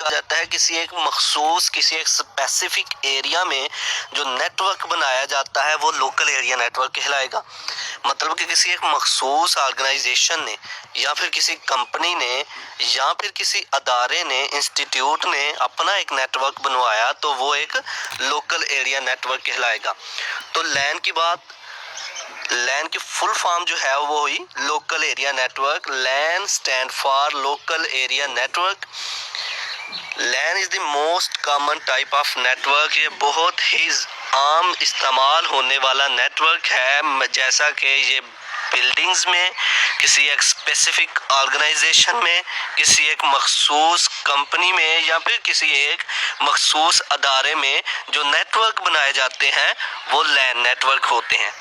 कहा जाता है किसी एक मखसूस किसी एक स्पेसिफिक एरिया में जो नेटवर्क बनाया जाता है वो लोकल एरिया नेटवर्क कहलाएगा। मतलब कि किसी एक मखसूस ऑर्गेनाइजेशन ने या फिर किसी कंपनी ने या फिर किसी अदारे ने इंस्टीट्यूट ने अपना एक नेटवर्क बनवाया तो वो एक लोकल एरिया नेटवर्क कहलाएगा। तो लैन की फुल फॉर्म जो है वो हुई local area network. LAN stand for local area network. LAN is the most common type of network. ये बहुत ही आम इस्तेमाल होने वाला नेटवर्क है, जैसा कि ये बिल्डिंग्स में, किसी एक स्पेसिफिक ऑर्गेनाइजेशन में, किसी एक मखसूस कंपनी में या फिर किसी एक मखसूस अदारे में जो नेटवर्क बनाए जाते हैं वो लैन नेटवर्क होते हैं।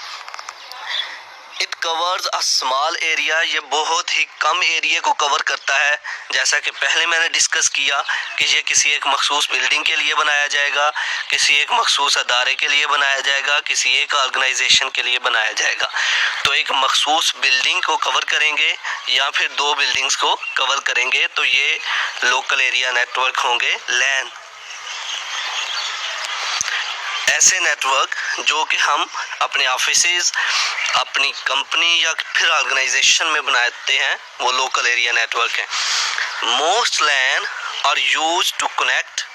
It covers a small area. ये बहुत ही कम एरिया को कवर करता है। जैसा कि पहले मैंने डिस्कस किया कि ये किसी एक मखसूस बिल्डिंग के लिए बनाया जाएगा, किसी एक मखसूस अदारे के लिए बनाया जाएगा, किसी एक ऑर्गेनाइजेशन के लिए बनाया जाएगा। तो एक मखसूस बिल्डिंग को कवर करेंगे या फिर दो बिल्डिंग्स को कवर करेंगे तो ये लोकल एरिया नेटवर्क होंगे, लैन। ऐसे नेटवर्क जो कि हम अपने ऑफिसेज, अपनी कंपनी या फिर ऑर्गेनाइजेशन में बनाते हैं वो लोकल एरिया नेटवर्क है। Most LAN are used to connect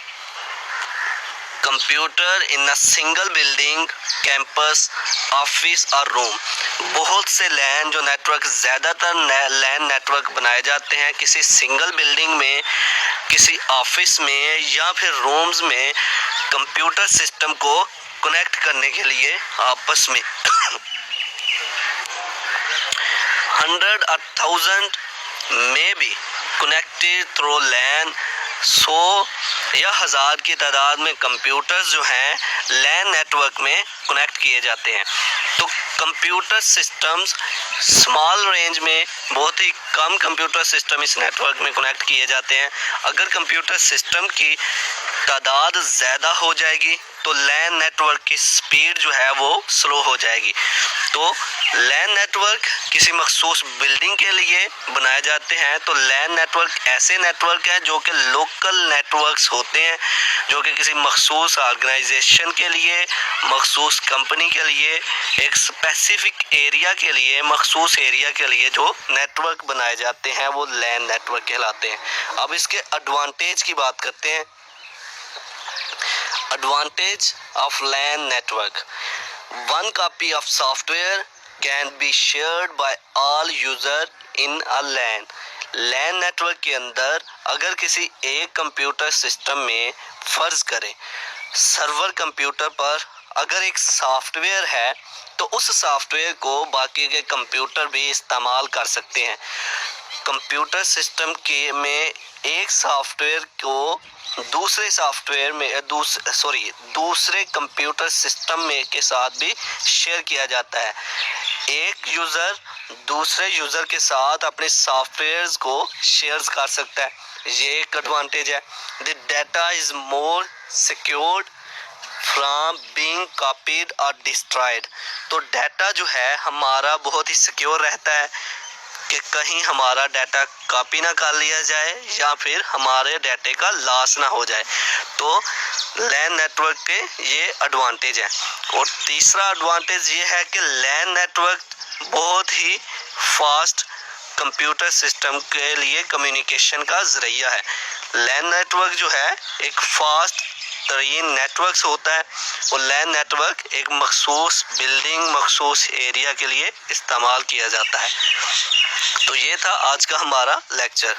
computer in a single building, campus, office और रूम। बहुत से लैन जो नेटवर्क, ज़्यादातर लैन नेटवर्क बनाए जाते हैं किसी सिंगल बिल्डिंग में, किसी ऑफिस में या फिर रूम्स में कंप्यूटर सिस्टम को कनेक्ट करने के लिए आपस में। 100 or 1000 may be connected through LAN। 100 या 1000 की तादाद में कंप्यूटर्स जो हैं लैन नेटवर्क में कनेक्ट किए जाते हैं। तो कंप्यूटर सिस्टम्स स्मॉल रेंज में, बहुत ही कम कंप्यूटर सिस्टम इस नेटवर्क में कनेक्ट किए जाते हैं। अगर कंप्यूटर सिस्टम की तादाद ज़्यादा हो जाएगी तो लैन नेटवर्क की स्पीड जो है वो स्लो हो जाएगी। तो लैन नेटवर्क किसी मखसूस बिल्डिंग के लिए बनाए जाते हैं। तो लैन नेटवर्क ऐसे नेटवर्क हैं जो कि लोकल नेटवर्क्स होते हैं, जो कि किसी मखसूस ऑर्गेनाइजेशन के लिए, मखसूस कंपनी के लिए, एक स्पेसिफिक एरिया के लिए, मखसूस एरिया के लिए जो नेटवर्क बनाए जाते हैं वो लैन नेटवर्क कहलाते हैं। अब इसके एडवांटेज की बात करते हैं। Advantage of LAN network: one copy of software can be shared by all user in a LAN। LAN network के अंदर अगर किसी एक कंप्यूटर सिस्टम में फर्ज करें सर्वर कंप्यूटर पर अगर एक सॉफ्टवेयर है तो उस सॉफ्टवेयर को बाकी के कंप्यूटर भी इस्तेमाल कर सकते हैं। कंप्यूटर सिस्टम के में एक सॉफ्टवेयर को दूसरे सॉफ्टवेयर में दूसरे कंप्यूटर सिस्टम में के साथ भी शेयर किया जाता है। एक यूज़र दूसरे यूज़र के साथ अपने सॉफ्टवेयर्स को शेयर कर सकता है, ये एक एडवांटेज है। The data is more secured from being copied और डिस्ट्रॉयड। तो डाटा जो है हमारा बहुत ही सिक्योर रहता है कि कहीं हमारा डाटा कॉपी ना कर लिया जाए या फिर हमारे डाटे का लॉस ना हो जाए। तो लैन नेटवर्क के ये एडवांटेज है। और तीसरा एडवांटेज ये है कि लैन नेटवर्क बहुत ही फास्ट कंप्यूटर सिस्टम के लिए कम्युनिकेशन का ज़रिया है। लैन नेटवर्क जो है एक फास्ट तरीन नेटवर्क होता है और लैन नेटवर्क एक मखसूस बिल्डिंग, मखसूस एरिया के लिए इस्तेमाल किया जाता है। तो ये था आज का हमारा लेक्चर।